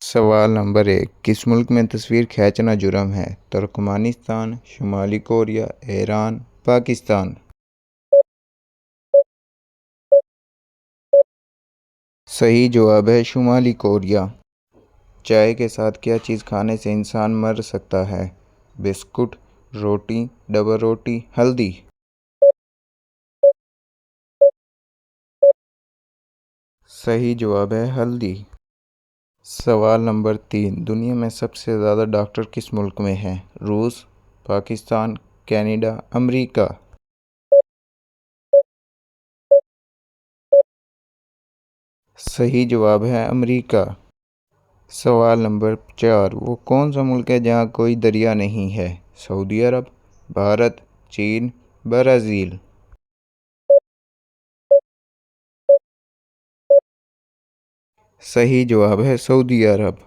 सवाल नंबर 1। किस मुल्क में तस्वीर खींचना जुर्म है? तुर्कमेनिस्तान, शुमाली कोरिया, ईरान, पाकिस्तान। सही जवाब है शुमाली कोरिया। चाय के साथ क्या चीज़ खाने से इंसान मर सकता है? बिस्कुट, रोटी, डबल रोटी, हल्दी। सही जवाब है हल्दी। सवाल नंबर 3। दुनिया में सबसे ज़्यादा डॉक्टर किस मुल्क में हैं? रूस, पाकिस्तान, कनाडा, अमेरिका। सही जवाब है अमेरिका। सवाल नंबर 4। वो कौन सा मुल्क है जहाँ कोई दरिया नहीं है? सऊदी अरब, भारत, चीन, ब्राज़ील। सही जवाब है सऊदी अरब।